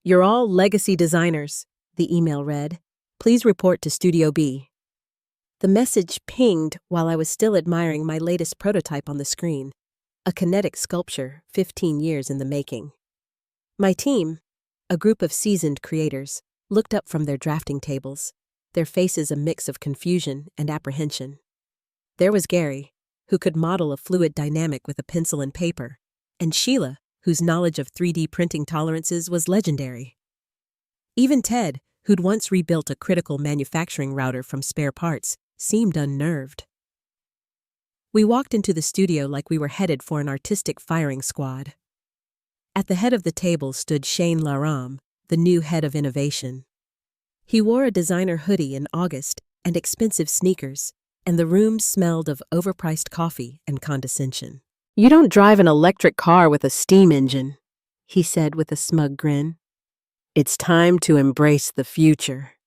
You're all legacy designers, the email read. Please report to Studio B. The message pinged while I was still admiring my latest prototype on the screen, a kinetic sculpture 15 years in the making. My team, a group of seasoned creators, looked up from their drafting tables, their faces a mix of confusion and apprehension. There was Gary, who could model a fluid dynamic with a pencil and paper, and Sheila, whose knowledge of 3D printing tolerances was legendary. Even Ted, who'd once rebuilt a critical manufacturing router from spare parts, seemed unnerved. We walked into the studio like we were headed for an artistic firing squad. At the head of the table stood Shane Laram, the new head of innovation. He wore a designer hoodie in August and expensive sneakers, and the room smelled of overpriced coffee and condescension. "You don't drive an electric car with a steam engine," he said with a smug grin. "It's time to embrace the future."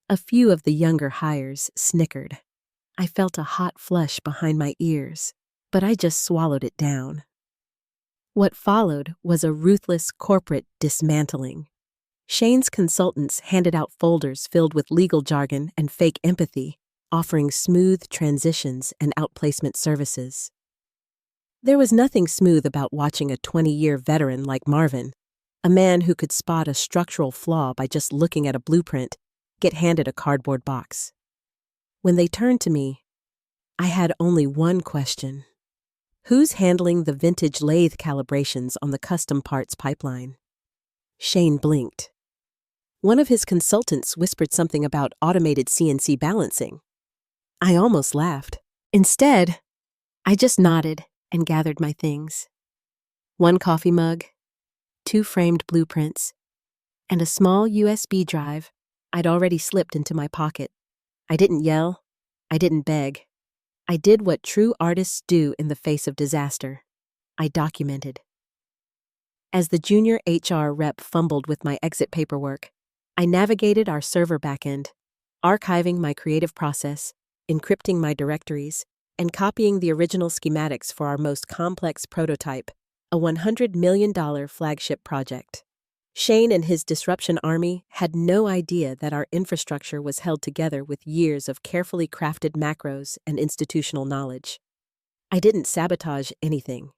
A few of the younger hires snickered. I felt a hot flush behind my ears, but I just swallowed it down. What followed was a ruthless corporate dismantling. Shane's consultants handed out folders filled with legal jargon and fake empathy, offering smooth transitions and outplacement services. There was nothing smooth about watching a 20-year veteran like Marvin, a man who could spot a structural flaw by just looking at a blueprint, get handed a cardboard box. When they turned to me, I had only one question. Who's handling the vintage lathe calibrations on the custom parts pipeline? Shane blinked. One of his consultants whispered something about automated CNC balancing. I almost laughed. Instead, I just nodded and gathered my things. One coffee mug, 2 framed blueprints, and a small USB drive I'd already slipped into my pocket. I didn't yell. I didn't beg. I did what true artists do in the face of disaster. I documented. As the junior HR rep fumbled with my exit paperwork, I navigated our server backend, archiving my creative process, encrypting my directories, and copying the original schematics for our most complex prototype, a $100 million flagship project. Shane and his disruption army had no idea that our infrastructure was held together with years of carefully crafted macros and institutional knowledge. I didn't sabotage anything.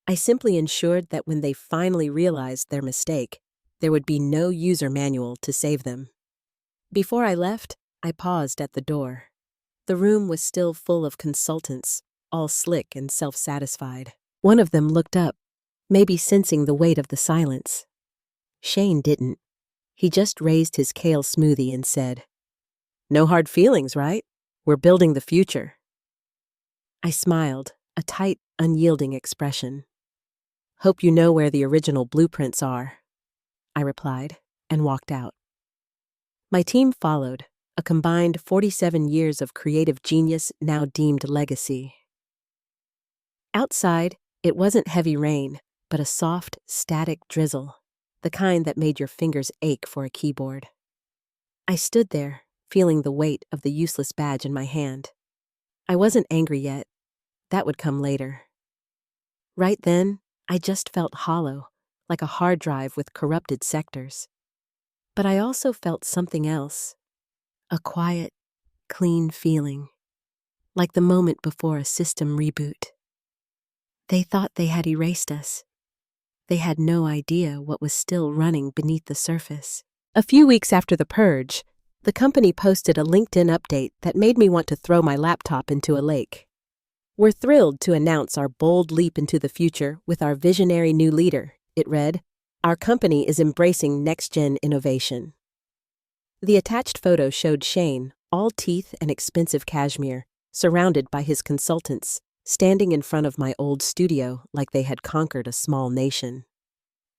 I simply ensured that when they finally realized their mistake, there would be no user manual to save them. Before I left, I paused at the door. The room was still full of consultants, all slick and self-satisfied. One of them looked up, maybe sensing the weight of the silence. Shane didn't. He just raised his kale smoothie and said, "No hard feelings, right? We're building the future." I smiled, a tight, unyielding expression. "Hope you know where the original blueprints are," I replied, and walked out. My team followed, a combined 47 years of creative genius now deemed legacy. Outside, it wasn't heavy rain, but a soft, static drizzle, the kind that made your fingers ache for a keyboard. I stood there, feeling the weight of the useless badge in my hand. I wasn't angry yet. That would come later. Right then, I just felt hollow, like a hard drive with corrupted sectors. But I also felt something else, a quiet, clean feeling, like the moment before a system reboot. They thought they had erased us. They had no idea what was still running beneath the surface. A few weeks after the purge, the company posted a LinkedIn update that made me want to throw my laptop into a lake. "We're thrilled to announce our bold leap into the future with our visionary new leader," it read. "Our company is embracing next-gen innovation." The attached photo showed Shane, all teeth and expensive cashmere, surrounded by his consultants, standing in front of my old studio like they had conquered a small nation.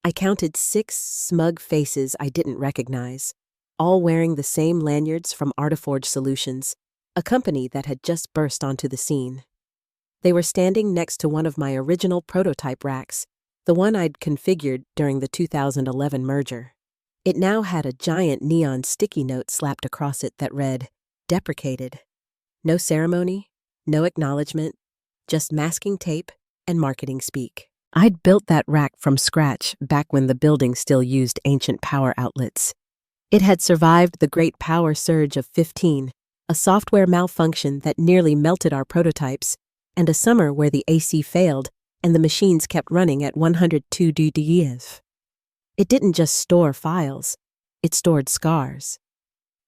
I counted 6 smug faces I didn't recognize, all wearing the same lanyards from Artiforge Solutions, a company that had just burst onto the scene. They were standing next to one of my original prototype racks, the one I'd configured during the 2011 merger. It now had a giant neon sticky note slapped across it that read, "Deprecated." No ceremony, no acknowledgement, just masking tape and marketing speak. I'd built that rack from scratch back when the building still used ancient power outlets. It had survived the Great Power Surge of 15, a software malfunction that nearly melted our prototypes, and a summer where the AC failed and the machines kept running at 102 degrees. It didn't just store files, it stored scars.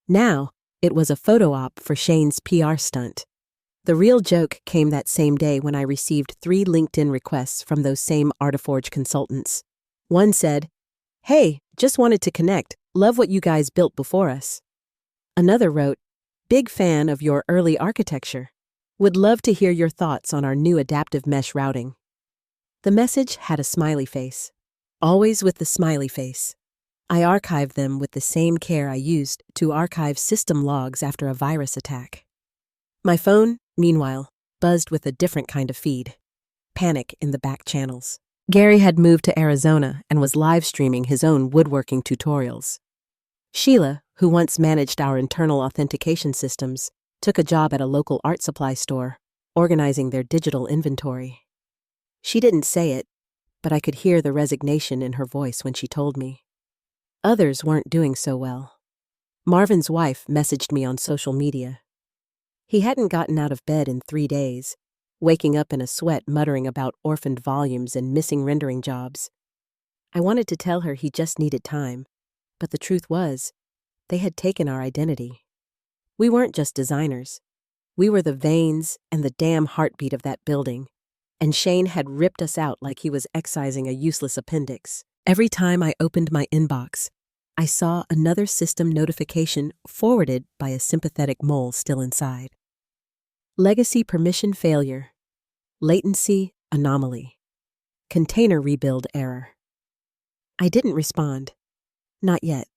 Now, it was a photo op for Shane's PR stunt. The real joke came that same day when I received 3 LinkedIn requests from those same Artiforge consultants. One said, "Hey, just wanted to connect. Love what you guys built before us." Another wrote, "Big fan of your early architecture. Would love to hear your thoughts on our new adaptive mesh routing." The message had a smiley face. Always with the smiley face. I archived them with the same care I used to archive system logs after a virus attack. My phone, meanwhile, buzzed with a different kind of feed. Panic in the back channels. Gary had moved to Arizona and was live streaming his own woodworking tutorials. Sheila, who once managed our internal authentication systems, took a job at a local art supply store, organizing their digital inventory. She didn't say it, but I could hear the resignation in her voice when she told me. Others weren't doing so well. Marvin's wife messaged me on social media. He hadn't gotten out of bed in 3 days, waking up in a sweat muttering about orphaned volumes and missing rendering jobs. I wanted to tell her he just needed time, but the truth was, they had taken our identity. We weren't just designers. We were the veins and the damn heartbeat of that building, and Shane had ripped us out like he was excising a useless appendix. Every time I opened my inbox, I saw another system notification forwarded by a sympathetic mole still inside. Legacy permission failure. Latency anomaly. Container rebuild error. I didn't respond. Not yet.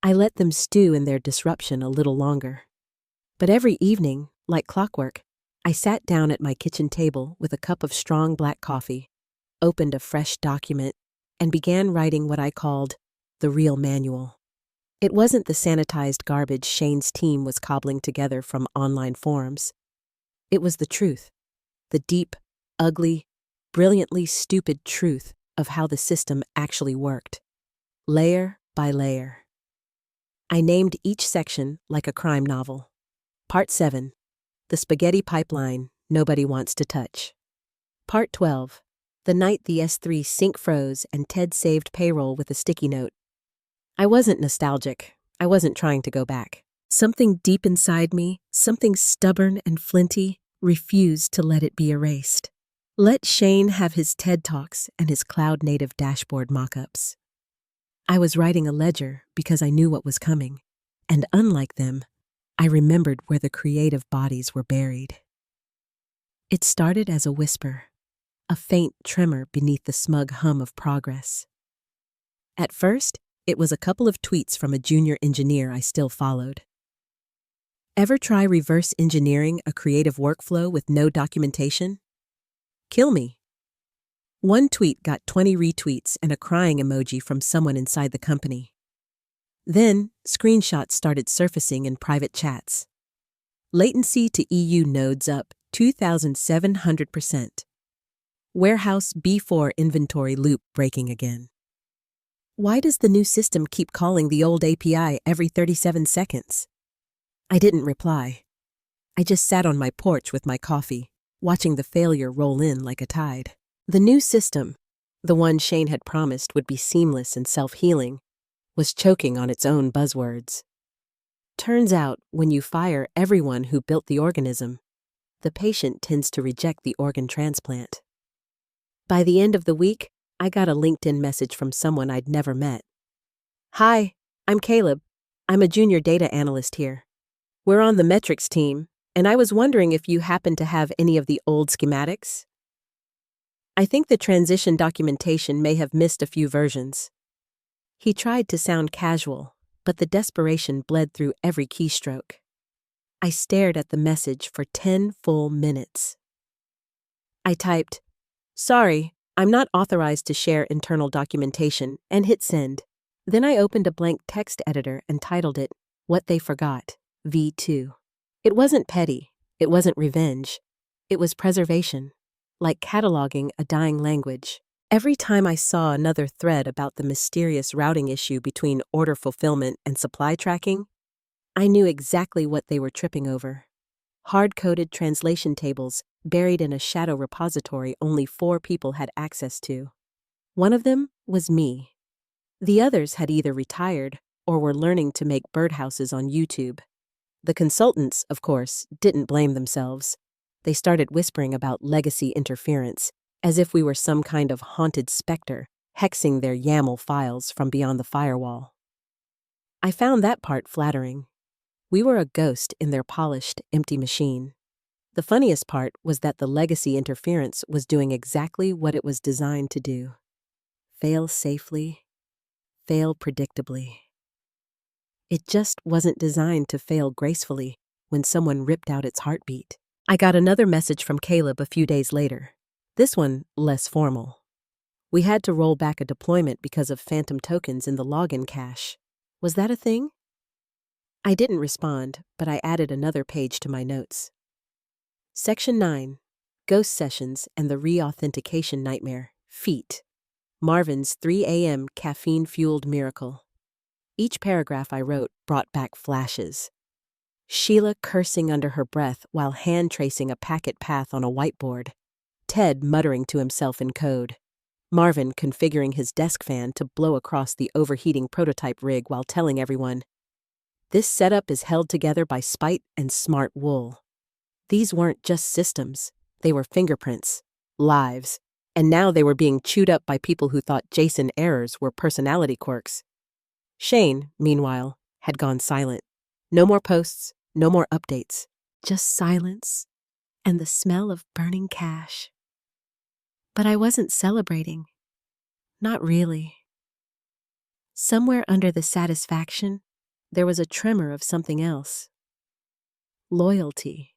I let them stew in their disruption a little longer. But every evening, like clockwork, I sat down at my kitchen table with a cup of strong black coffee, opened a fresh document, and began writing what I called the real manual. It wasn't the sanitized garbage Shane's team was cobbling together from online forums. It was the truth, the deep, ugly, brilliantly stupid truth of how the system actually worked, layer by layer. I named each section like a crime novel. Part 7, the spaghetti pipeline nobody wants to touch. Part 12, the night the S3 sync froze and Ted saved payroll with a sticky note. I wasn't nostalgic. I wasn't trying to go back. Something deep inside me, something stubborn and flinty, refused to let it be erased. Let Shane have his TED Talks and his cloud-native dashboard mock-ups. I was writing a ledger because I knew what was coming, and unlike them, I remembered where the creative bodies were buried. It started as a whisper, a faint tremor beneath the smug hum of progress. At first, it was a couple of tweets from a junior engineer I still followed. Ever try reverse engineering a creative workflow with no documentation? Kill me. One tweet got 20 retweets and a crying emoji from someone inside the company. Then, screenshots started surfacing in private chats. Latency to EU nodes up 2,700%. Warehouse B4 inventory loop breaking again. Why does the new system keep calling the old API every 37 seconds? I didn't reply. I just sat on my porch with my coffee, watching the failure roll in like a tide. The new system, the one Shane had promised would be seamless and self-healing, was choking on its own buzzwords. Turns out, when you fire everyone who built the organism, the patient tends to reject the organ transplant. By the end of the week, I got a LinkedIn message from someone I'd never met. "Hi, I'm Caleb. I'm a junior data analyst here. We're on the metrics team, and I was wondering if you happen to have any of the old schematics. I think the transition documentation may have missed a few versions." He tried to sound casual, but the desperation bled through every keystroke. I stared at the message for 10 full minutes. I typed, "Sorry, I'm not authorized to share internal documentation," and hit send. Then I opened a blank text editor and titled it, "What They Forgot, V2. It wasn't petty. It wasn't revenge. It was preservation. like cataloging a dying language. Every time I saw another thread about the mysterious routing issue between order fulfillment and supply tracking, I knew exactly what they were tripping over. Hard-coded translation tables buried in a shadow repository only 4 people had access to. One of them was me. The others had either retired or were learning to make birdhouses on YouTube. The consultants, of course, didn't blame themselves. They started whispering about legacy interference, as if we were some kind of haunted specter, hexing their YAML files from beyond the firewall. I found that part flattering. We were a ghost in their polished, empty machine. The funniest part was that the legacy interference was doing exactly what it was designed to do. Fail safely, fail predictably. It just wasn't designed to fail gracefully when someone ripped out its heartbeat. I got another message from Caleb a few days later. This one less formal. We had to roll back a deployment because of phantom tokens in the login cache. Was that a thing? I didn't respond, but I added another page to my notes. Section 9. Ghost Sessions and the Re-Authentication Nightmare. Feet. Marvin's 3 a.m. caffeine-fueled miracle. Each paragraph I wrote brought back flashes. Sheila cursing under her breath while hand-tracing a packet path on a whiteboard. Ted muttering to himself in code. Marvin configuring his desk fan to blow across the overheating prototype rig while telling everyone, "This setup is held together by spite and smart wool." These weren't just systems, they were fingerprints, lives, and now they were being chewed up by people who thought Jason errors were personality quirks. Shane, meanwhile, had gone silent. No more posts, no more updates, just silence and the smell of burning cash. But I wasn't celebrating. Not really. Somewhere under the satisfaction, there was a tremor of something else. Loyalty.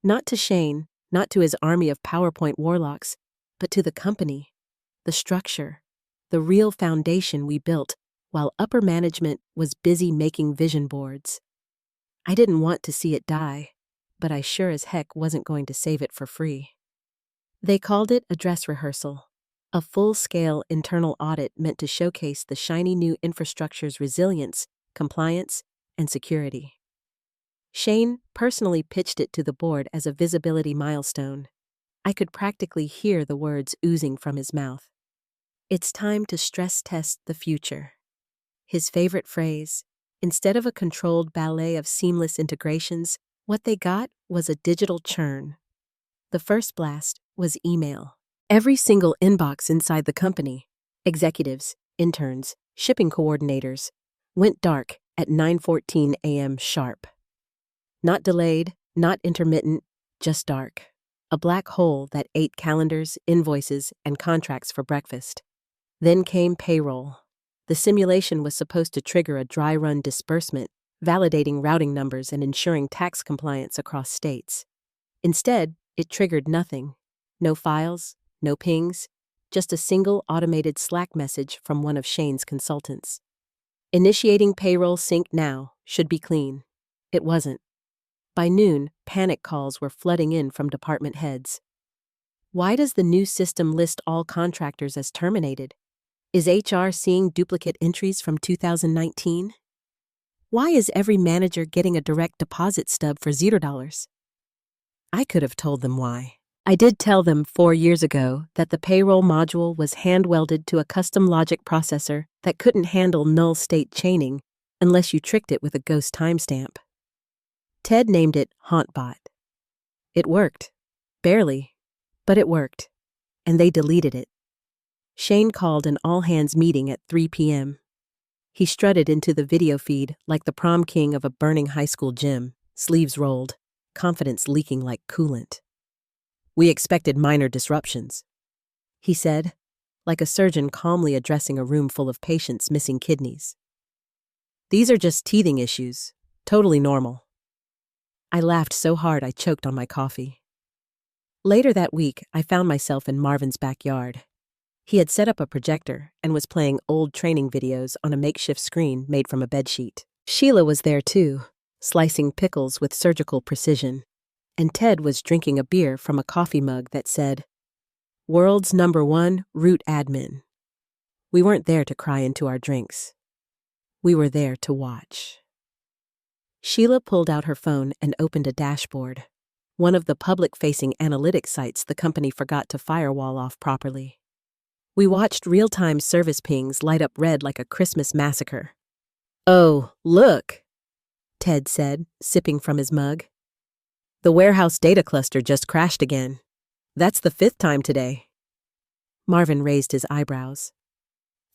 Not to Shane, not to his army of PowerPoint warlocks, but to the company, the structure, the real foundation we built while upper management was busy making vision boards. I didn't want to see it die, but I sure as heck wasn't going to save it for free. They called it a dress rehearsal, a full-scale internal audit meant to showcase the shiny new infrastructure's resilience, compliance, and security. Shane personally pitched it to the board as a visibility milestone. I could practically hear the words oozing from his mouth. It's time to stress test the future. His favorite phrase, instead of a controlled ballet of seamless integrations, what they got was a digital churn. The first blast was email. Every single inbox inside the company, executives, interns, shipping coordinators, went dark at 9:14 a.m. sharp. Not delayed, not intermittent, just dark. A black hole that ate calendars, invoices, and contracts for breakfast. Then came payroll. The simulation was supposed to trigger a dry run disbursement, validating routing numbers and ensuring tax compliance across states. Instead, it triggered nothing. No files, no pings, just a single automated Slack message from one of Shane's consultants. Initiating payroll sync now, should be clean. It wasn't. By noon, panic calls were flooding in from department heads. Why does the new system list all contractors as terminated? Is HR seeing duplicate entries from 2019? Why is every manager getting a direct deposit stub for $0? I could have told them why. I did tell them 4 years ago that the payroll module was hand-welded to a custom logic processor that couldn't handle null state chaining unless you tricked it with a ghost timestamp. Ted named it HauntBot. It worked. Barely. But it worked. And they deleted it. Shane called an all-hands meeting at 3 p.m. He strutted into the video feed like the prom king of a burning high school gym, sleeves rolled, confidence leaking like coolant. "We expected minor disruptions," he said, like a surgeon calmly addressing a room full of patients missing kidneys. "These are just teething issues, totally normal." I laughed so hard I choked on my coffee. Later that week, I found myself in Marvin's backyard. He had set up a projector and was playing old training videos on a makeshift screen made from a bedsheet. Sheila was there too, slicing pickles with surgical precision. and Ted was drinking a beer from a coffee mug that said, "World's #1 Root Admin." We weren't there to cry into our drinks. We were there to watch. Sheila pulled out her phone and opened a dashboard, one of the public-facing analytics sites the company forgot to firewall off properly. We watched real-time service pings light up red like a Christmas massacre. "Oh, look," Ted said, sipping from his mug. "The warehouse data cluster just crashed again. That's the 5th time today." Marvin raised his eyebrows.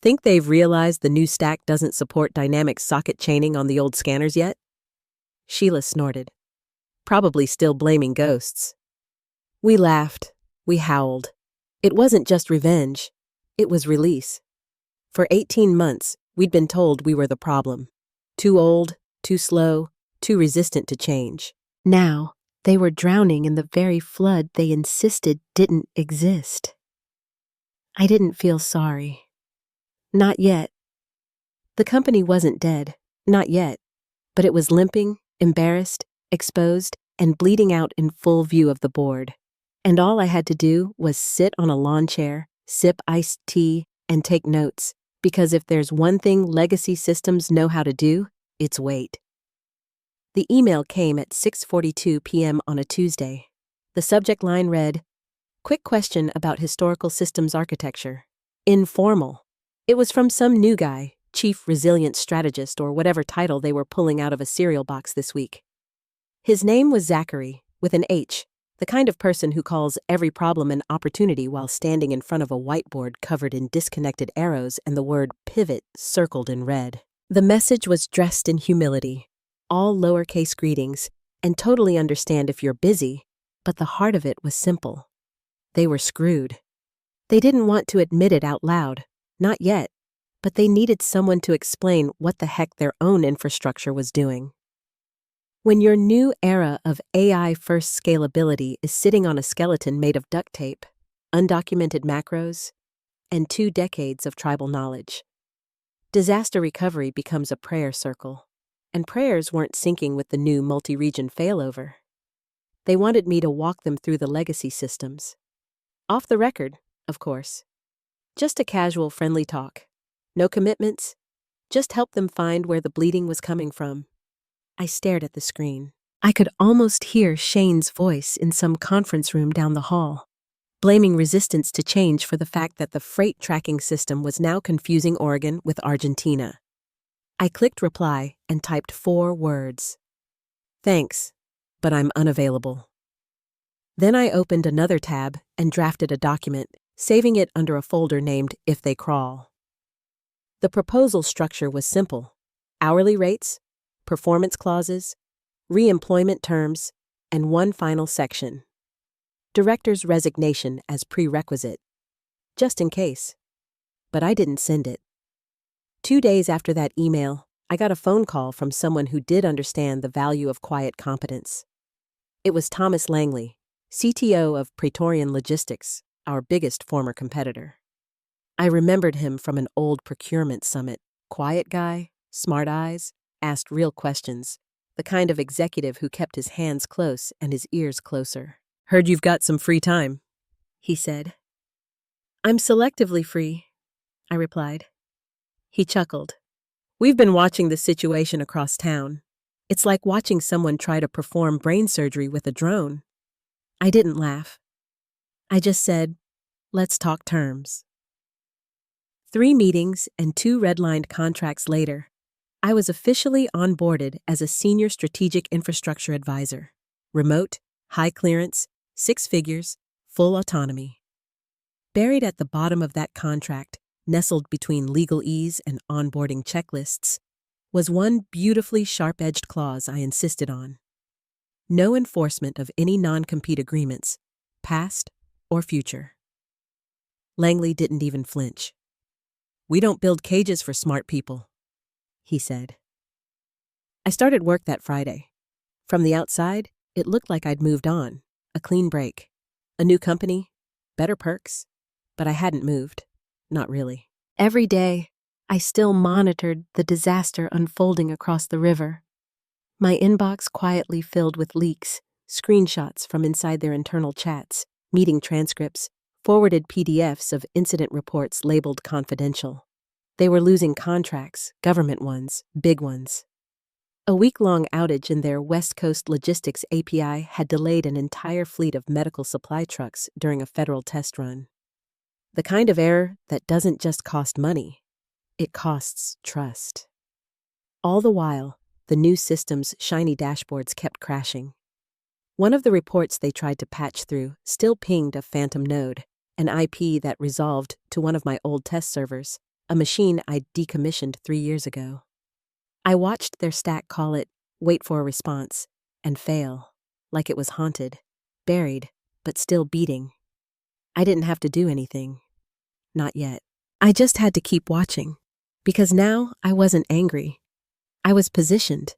"Think they've realized the new stack doesn't support dynamic socket chaining on the old scanners yet?" Sheila snorted, probably still blaming ghosts. We laughed. We howled. It wasn't just revenge. It was release. For 18 months, we'd been told we were the problem. Too old, too slow, too resistant to change. Now, they were drowning in the very flood they insisted didn't exist. I didn't feel sorry. Not yet. The company wasn't dead. Not yet. But it was limping, embarrassed, exposed, and bleeding out in full view of the board. And all I had to do was sit on a lawn chair, sip iced tea, and take notes, because if there's one thing legacy systems know how to do, it's wait. The email came at 6:42 p.m. on a Tuesday. The subject line read, "Quick question about historical systems architecture. Informal." It was from some new guy, Chief Resilience Strategist or whatever title they were pulling out of a cereal box this week. His name was Zachary, with an H, the kind of person who calls every problem an opportunity while standing in front of a whiteboard covered in disconnected arrows and the word pivot circled in red. The message was dressed in humility, all lowercase greetings, and totally understand if you're busy, but the heart of it was simple. They were screwed. They didn't want to admit it out loud, not yet, but they needed someone to explain what the heck their own infrastructure was doing. When your new era of AI-first scalability is sitting on a skeleton made of duct tape, undocumented macros, and 2 decades of tribal knowledge, disaster recovery becomes a prayer circle, and prayers weren't syncing with the new multi-region failover. They wanted me to walk them through the legacy systems. Off the record, of course. Just a casual, friendly talk. No commitments. Just help them find where the bleeding was coming from. I stared at the screen. I could almost hear Shane's voice in some conference room down the hall, blaming resistance to change for the fact that the freight tracking system was now confusing Oregon with Argentina. I clicked reply and typed 4 words. "Thanks, but I'm unavailable." Then I opened another tab and drafted a document, saving it under a folder named If They Crawl. The proposal structure was simple: hourly rates, performance clauses, re-employment terms, and one final section: director's resignation as prerequisite, just in case. But I didn't send it. 2 days after that email, I got a phone call from someone who did understand the value of quiet competence. It was Thomas Langley, CTO of Praetorian Logistics, our biggest former competitor. I remembered him from an old procurement summit. Quiet guy, smart eyes, asked real questions, the kind of executive who kept his hands close and his ears closer. "Heard you've got some free time," he said. "I'm selectively free," I replied. He chuckled. "We've been watching the situation across town. It's like watching someone try to perform brain surgery with a drone." I didn't laugh. I just said, "Let's talk terms." 3 meetings and 2 redlined contracts later, I was officially onboarded as a senior strategic infrastructure advisor. Remote, high clearance, 6 figures, full autonomy. Buried at the bottom of that contract, nestled between legalese and onboarding checklists, was one beautifully sharp-edged clause I insisted on. No enforcement of any non-compete agreements, past or future. Langley didn't even flinch. "We don't build cages for smart people," he said. I started work that Friday. From the outside, it looked like I'd moved on, a clean break, a new company, better perks, but I hadn't moved, not really. Every day, I still monitored the disaster unfolding across the river. My inbox quietly filled with leaks, screenshots from inside their internal chats, meeting transcripts, forwarded PDFs of incident reports labeled confidential. They were losing contracts, government ones, big ones. A week-long outage in their West Coast Logistics API had delayed an entire fleet of medical supply trucks during a federal test run. The kind of error that doesn't just cost money, it costs trust. All the while, the new system's shiny dashboards kept crashing. One of the reports they tried to patch through still pinged a phantom node, an IP that resolved to one of my old test servers, a machine I'd decommissioned 3 years ago. I watched their stack call it, wait for a response, and fail, like it was haunted, buried, but still beating. I didn't have to do anything. Not yet. I just had to keep watching, because now I wasn't angry. I was positioned.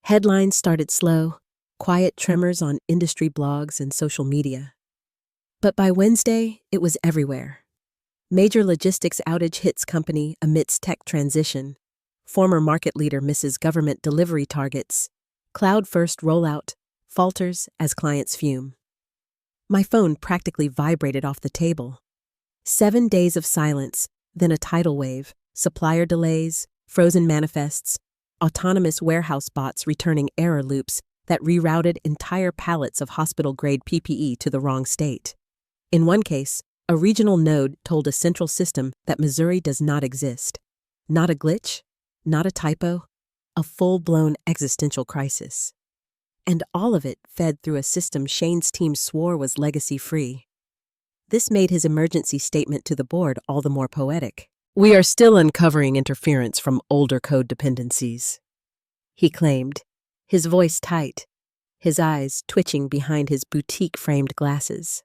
Headlines started slow, quiet tremors on industry blogs and social media. But by Wednesday, it was everywhere. Major logistics outage hits company amidst tech transition. Former market leader misses government delivery targets. Cloud-first rollout falters as clients fume. My phone practically vibrated off the table. 7 days of silence, then a tidal wave, supplier delays, frozen manifests, autonomous warehouse bots returning error loops that rerouted entire pallets of hospital-grade PPE to the wrong state. In one case, a regional node told a central system that Missouri does not exist. Not a glitch, not a typo, a full-blown existential crisis. And all of it fed through a system Shane's team swore was legacy-free. This made his emergency statement to the board all the more poetic. "We are still uncovering interference from older code dependencies," he claimed, his voice tight, his eyes twitching behind his boutique-framed glasses.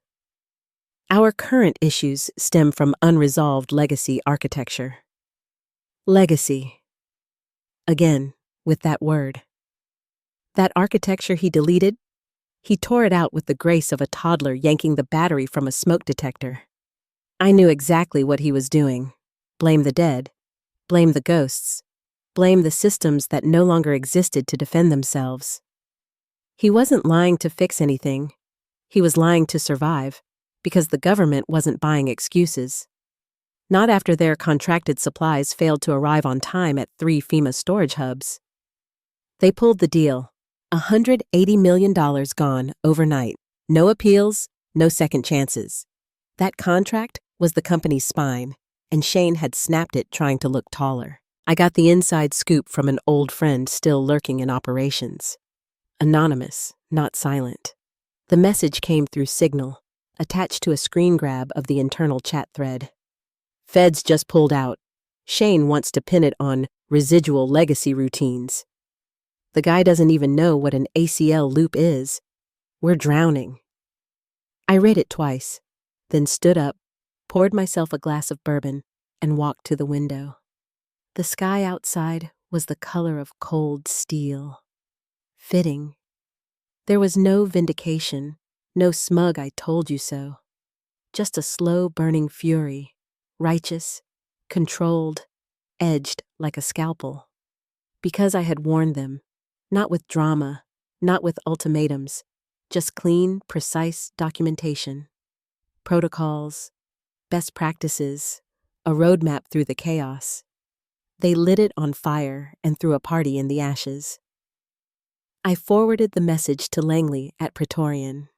"Our current issues stem from unresolved legacy architecture." Legacy. Again, with that word. That architecture he deleted, he tore it out with the grace of a toddler yanking the battery from a smoke detector. I knew exactly what he was doing. Blame the dead. Blame the ghosts. Blame the systems that no longer existed to defend themselves. He wasn't lying to fix anything. He was lying to survive, because the government wasn't buying excuses. Not after their contracted supplies failed to arrive on time at 3 FEMA storage hubs. They pulled the deal. $180 million gone overnight. No appeals, no second chances. That contract was the company's spine, and Shane had snapped it trying to look taller. I got the inside scoop from an old friend still lurking in operations. Anonymous, not silent. The message came through Signal, attached to a screen grab of the internal chat thread. "Feds just pulled out. Shane wants to pin it on residual legacy routines. The guy doesn't even know what an ACL loop is. We're drowning." I read it twice, then stood up, poured myself a glass of bourbon, and walked to the window. The sky outside was the color of cold steel. Fitting. There was no vindication, no smug "I told you so." Just a slow burning fury, righteous, controlled, edged like a scalpel. Because I had warned them, not with drama, not with ultimatums, just clean, precise documentation. Protocols, best practices, a roadmap through the chaos. They lit it on fire and threw a party in the ashes. I forwarded the message to Langley at Praetorian.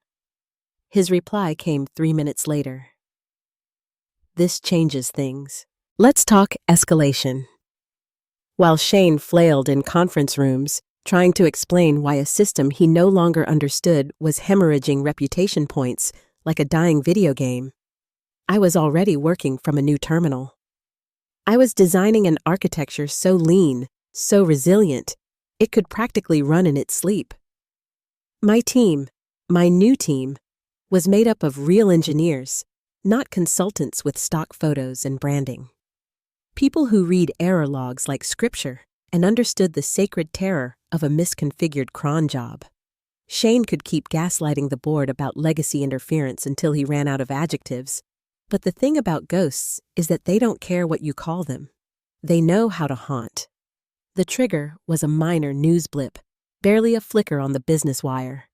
His reply came 3 minutes later. "This changes things. Let's talk escalation." While Shane flailed in conference rooms, trying to explain why a system he no longer understood was hemorrhaging reputation points like a dying video game, I was already working from a new terminal. I was designing an architecture so lean, so resilient, it could practically run in its sleep. My team, my new team, was made up of real engineers, not consultants with stock photos and branding. People who read error logs like scripture and understood the sacred terror of a misconfigured cron job. Shane could keep gaslighting the board about legacy interference until he ran out of adjectives, but the thing about ghosts is that they don't care what you call them. They know how to haunt. The trigger was a minor news blip, barely a flicker on the business wire.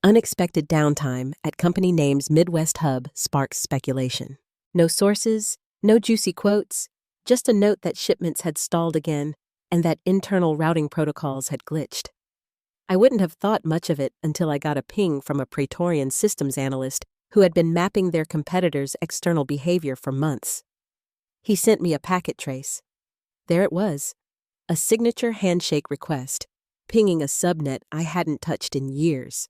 Unexpected downtime at company name's Midwest hub sparks speculation. No sources, no juicy quotes, just a note that shipments had stalled again and that internal routing protocols had glitched. I wouldn't have thought much of it until I got a ping from a Praetorian systems analyst who had been mapping their competitors' external behavior for months. He sent me a packet trace. There it was, a signature handshake request, pinging a subnet I hadn't touched in years.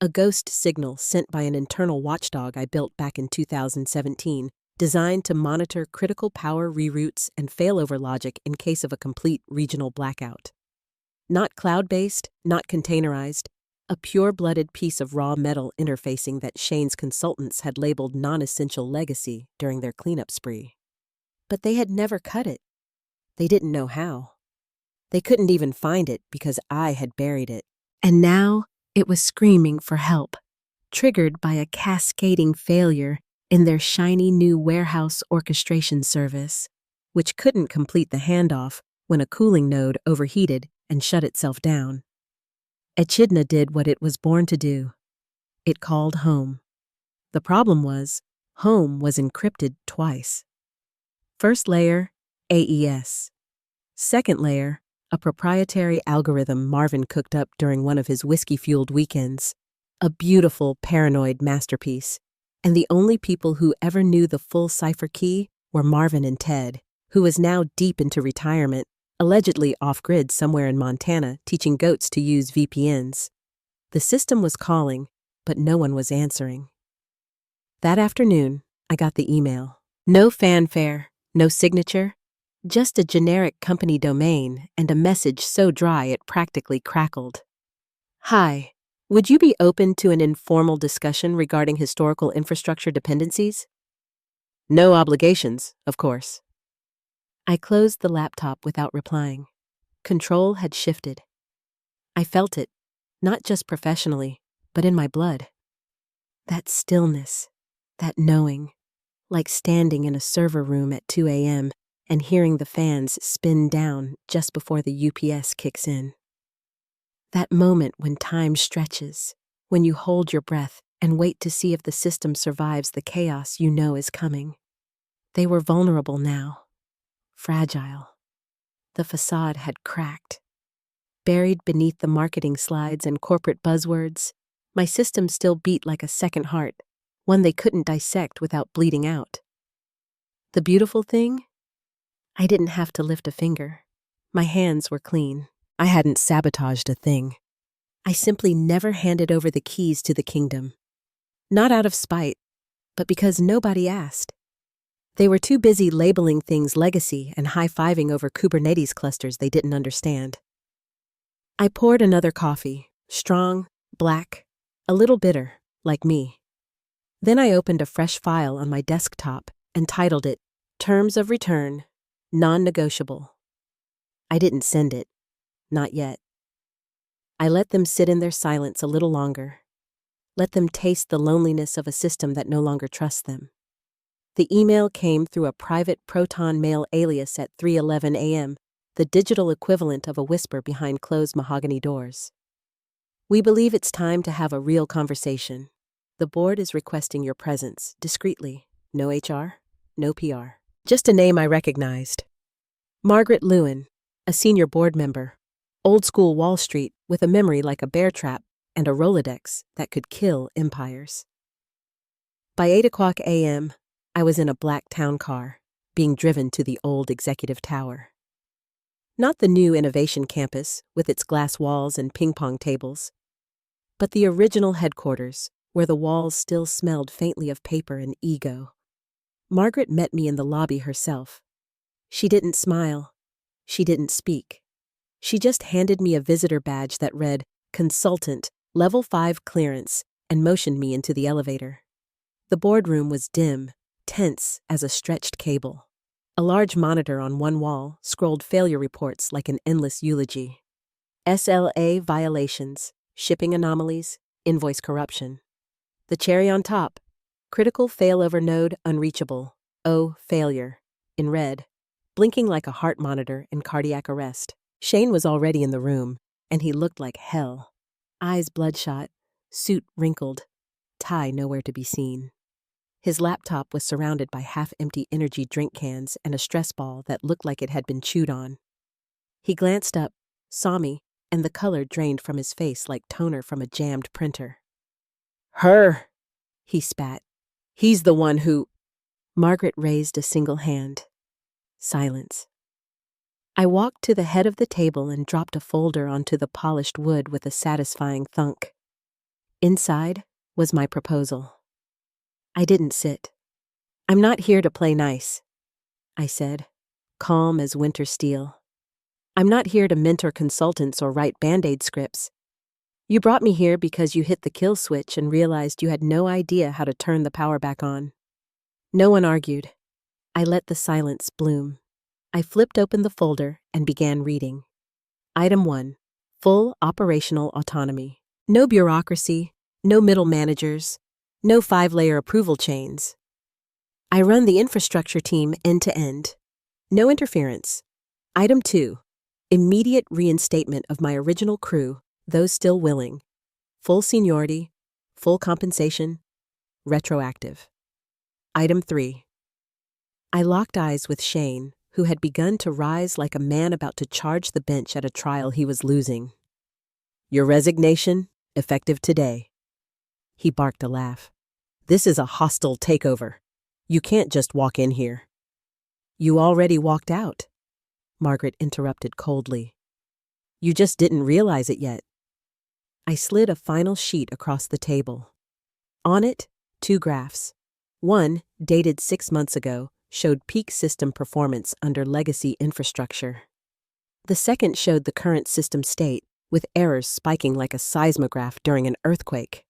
A ghost signal sent by an internal watchdog I built back in 2017, designed to monitor critical power reroutes and failover logic in case of a complete regional blackout. Not cloud-based, not containerized, a pure-blooded piece of raw metal interfacing that Shane's consultants had labeled non-essential legacy during their cleanup spree. But they had never cut it. They didn't know how. They couldn't even find it because I had buried it. And now it was screaming for help, triggered by a cascading failure in their shiny new warehouse orchestration service, which couldn't complete the handoff when a cooling node overheated and shut itself down. Echidna did what it was born to do. It called home. The problem was, home was encrypted twice. First layer, AES. Second layer, a proprietary algorithm Marvin cooked up during one of his whiskey-fueled weekends. A beautiful, paranoid masterpiece. And the only people who ever knew the full cipher key were Marvin and Ted, who was now deep into retirement, allegedly off-grid somewhere in Montana, teaching goats to use VPNs. The system was calling, but no one was answering. That afternoon, I got the email. No fanfare, no signature, just a generic company domain and a message so dry it practically crackled. Hi, would you be open to an informal discussion regarding historical infrastructure dependencies? No obligations, of course. I closed the laptop without replying. Control had shifted. I felt it, not just professionally, but in my blood. That stillness, that knowing, like standing in a server room at 2 a.m. and hearing the fans spin down just before the UPS kicks in. That moment when time stretches, when you hold your breath and wait to see if the system survives the chaos you know is coming. They were vulnerable now. Fragile. The facade had cracked. Buried beneath the marketing slides and corporate buzzwords, my system still beat like a second heart, one they couldn't dissect without bleeding out. The beautiful thing? I didn't have to lift a finger. My hands were clean. I hadn't sabotaged a thing. I simply never handed over the keys to the kingdom. Not out of spite, but because nobody asked. They were too busy labeling things legacy and high-fiving over Kubernetes clusters they didn't understand. I poured another coffee, strong, black, a little bitter, like me. Then I opened a fresh file on my desktop and titled it, Terms of Return, Non-Negotiable. I didn't send it. Not yet. I let them sit in their silence a little longer. Let them taste the loneliness of a system that no longer trusts them. The email came through a private Proton Mail alias at 3:11 a.m., the digital equivalent of a whisper behind closed mahogany doors. We believe it's time to have a real conversation. The board is requesting your presence, discreetly. No HR, no PR. Just a name I recognized. Margaret Lewin, a senior board member. Old school Wall Street with a memory like a bear trap and a Rolodex that could kill empires. By 8 o'clock a.m., I was in a black town car, being driven to the old executive tower. Not the new innovation campus with its glass walls and ping-pong tables, but the original headquarters where the walls still smelled faintly of paper and ego. Margaret met me in the lobby herself. She didn't smile. She didn't speak. She just handed me a visitor badge that read, Consultant, Level 5 Clearance, and motioned me into the elevator. The boardroom was dim, tense as a stretched cable. A large monitor on one wall scrolled failure reports like an endless eulogy. SLA violations, shipping anomalies, invoice corruption. The cherry on top, critical failover node unreachable, O failure, in red, blinking like a heart monitor in cardiac arrest. Shane was already in the room, and he looked like hell. Eyes bloodshot, suit wrinkled, tie nowhere to be seen. His laptop was surrounded by half-empty energy drink cans and a stress ball that looked like it had been chewed on. He glanced up, saw me, and the color drained from his face like toner from a jammed printer. "Her!" he spat. "He's the one who—" Margaret raised a single hand. Silence. I walked to the head of the table and dropped a folder onto the polished wood with a satisfying thunk. Inside was my proposal. I didn't sit. "I'm not here to play nice," I said, calm as winter steel. "I'm not here to mentor consultants or write Band-Aid scripts. You brought me here because you hit the kill switch and realized you had no idea how to turn the power back on." No one argued. I let the silence bloom. I flipped open the folder and began reading. Item 1. Full operational autonomy. No bureaucracy, no middle managers, no 5-layer approval chains. I run the infrastructure team end to end. No interference. Item 2. Immediate reinstatement of my original crew, those still willing. Full seniority, full compensation, retroactive. Item 3. I locked eyes with Shane, who had begun to rise like a man about to charge the bench at a trial he was losing. "Your resignation, effective today." He barked a laugh. "This is a hostile takeover. You can't just walk in here." "You already walked out," Margaret interrupted coldly. "You just didn't realize it yet." I slid a final sheet across the table. On it, 2 graphs. One, dated 6 months ago, showed peak system performance under legacy infrastructure. The second showed the current system state, with errors spiking like a seismograph during an earthquake.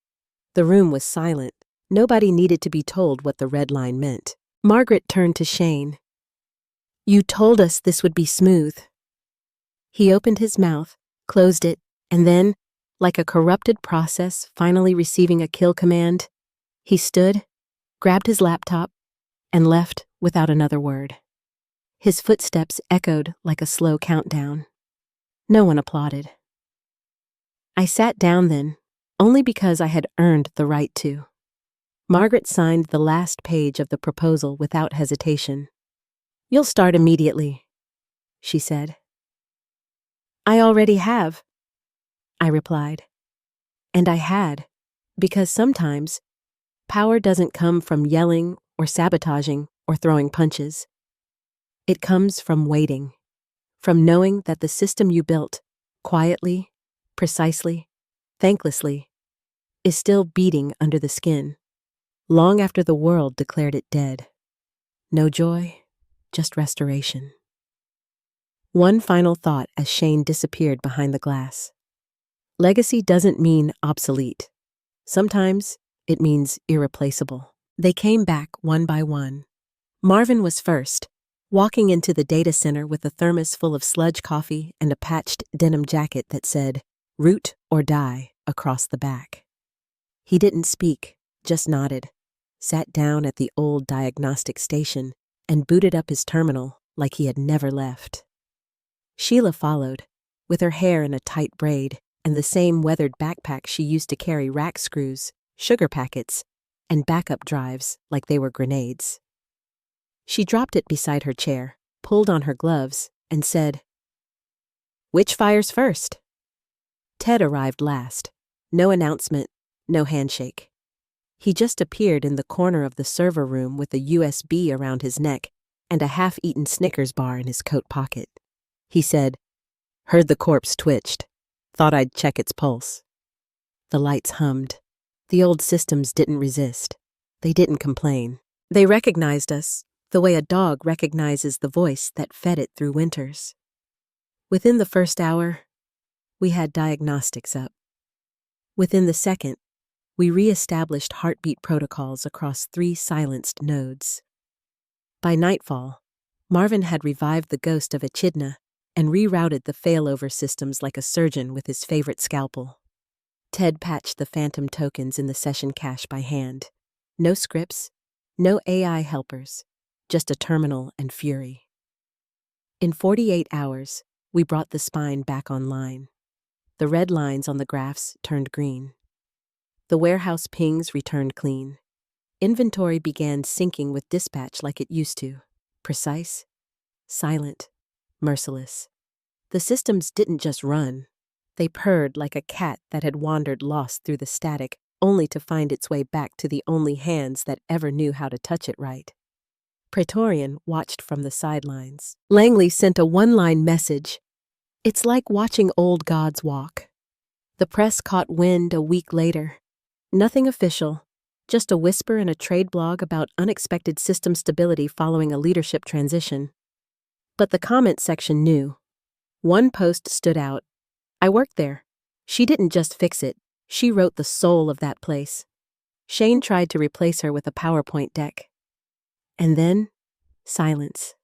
The room was silent. Nobody needed to be told what the red line meant. Margaret turned to Shane. "You told us this would be smooth." He opened his mouth, closed it, and then, like a corrupted process finally receiving a kill command, he stood, grabbed his laptop, and left without another word. His footsteps echoed like a slow countdown. No one applauded. I sat down then, only because I had earned the right to. Margaret signed the last page of the proposal without hesitation. "You'll start immediately," she said. "I already have," I replied. And I had, because sometimes power doesn't come from yelling or sabotaging or throwing punches. It comes from waiting, from knowing that the system you built, quietly, precisely, thanklessly, is still beating under the skin, long after the world declared it dead. No joy, just restoration. One final thought as Shane disappeared behind the glass. Legacy doesn't mean obsolete. Sometimes it means irreplaceable. They came back one by one. Marvin was first, walking into the data center with a thermos full of sludge coffee and a patched denim jacket that said, "Root or die," across the back. He didn't speak, just nodded, sat down at the old diagnostic station, and booted up his terminal like he had never left. Sheila followed, with her hair in a tight braid and the same weathered backpack she used to carry rack screws, sugar packets, and backup drives like they were grenades. She dropped it beside her chair, pulled on her gloves, and said, "Which fires first?" Ted arrived last. No announcement, no handshake. He just appeared in the corner of the server room with a USB around his neck and a half-eaten Snickers bar in his coat pocket. He said, "Heard the corpse twitched. Thought I'd check its pulse." The lights hummed. The old systems didn't resist. They didn't complain. They recognized us the way a dog recognizes the voice that fed it through winters. Within the first hour, we had diagnostics up. Within the second, we re-established heartbeat protocols across 3 silenced nodes. By nightfall, Marvin had revived the ghost of Echidna and rerouted the failover systems like a surgeon with his favorite scalpel. Ted patched the phantom tokens in the session cache by hand. No scripts, no AI helpers, just a terminal and fury. In 48 hours, we brought the spine back online. The red lines on the graphs turned green. The warehouse pings returned clean. Inventory began syncing with dispatch like it used to. Precise, silent, merciless. The systems didn't just run. They purred like a cat that had wandered lost through the static, only to find its way back to the only hands that ever knew how to touch it right. Praetorian watched from the sidelines. Langley sent a one-line message. It's like watching old gods walk. The press caught wind a week later. Nothing official, just a whisper in a trade blog about unexpected system stability following a leadership transition. But the comment section knew. One post stood out. I worked there. She didn't just fix it, she wrote the soul of that place. Shane tried to replace her with a PowerPoint deck. And then, silence.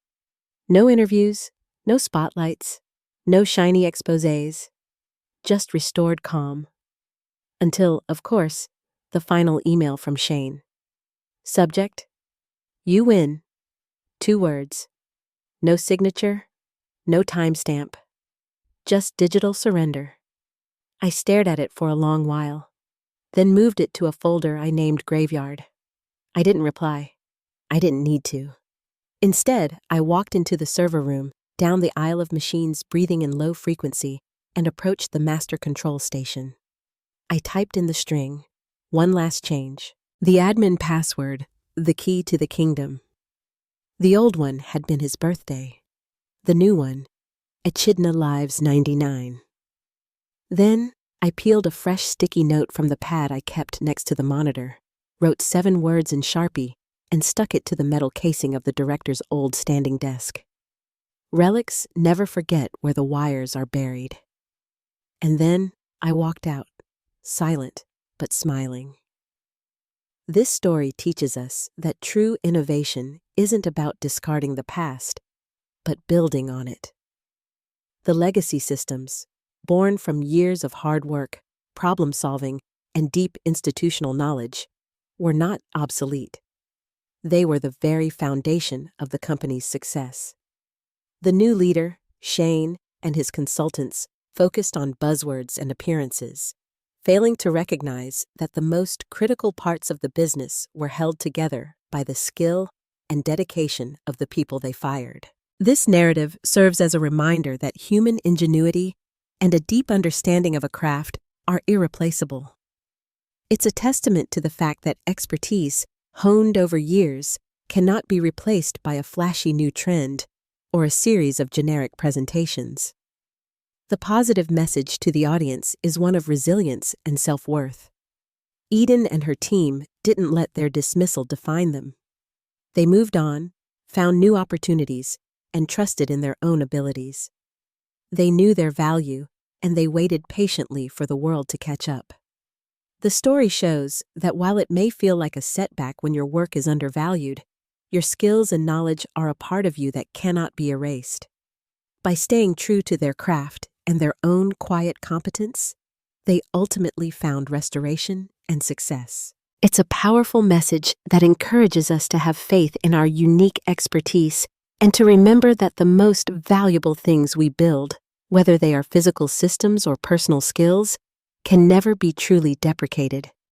No interviews, no spotlights, no shiny exposés, just restored calm. Until, of course, the final email from Shane. Subject: You win. 2 words. No signature, no timestamp. Just digital surrender. I stared at it for a long while, then moved it to a folder I named Graveyard. I didn't reply. I didn't need to. Instead, I walked into the server room, down the aisle of machines breathing in low frequency, and approached the master control station. I typed in the string, one last change, the admin password, the key to the kingdom. The old one had been his birthday. The new one, Echidna Lives 99. Then, I peeled a fresh sticky note from the pad I kept next to the monitor, wrote 7 words in Sharpie, and stuck it to the metal casing of the director's old standing desk. Relics never forget where the wires are buried. And then I walked out, silent but smiling. This story teaches us that true innovation isn't about discarding the past, but building on it. The legacy systems, born from years of hard work, problem-solving, and deep institutional knowledge, were not obsolete. They were the very foundation of the company's success. The new leader, Shane, and his consultants focused on buzzwords and appearances, failing to recognize that the most critical parts of the business were held together by the skill and dedication of the people they fired. This narrative serves as a reminder that human ingenuity and a deep understanding of a craft are irreplaceable. It's a testament to the fact that expertise, honed over years, cannot be replaced by a flashy new trend or a series of generic presentations. The positive message to the audience is one of resilience and self-worth. Eden and her team didn't let their dismissal define them. They moved on, found new opportunities, and trusted in their own abilities. They knew their value, and they waited patiently for the world to catch up. The story shows that while it may feel like a setback when your work is undervalued, your skills and knowledge are a part of you that cannot be erased. By staying true to their craft and their own quiet competence, they ultimately found restoration and success. It's a powerful message that encourages us to have faith in our unique expertise and to remember that the most valuable things we build, whether they are physical systems or personal skills, can never be truly deprecated.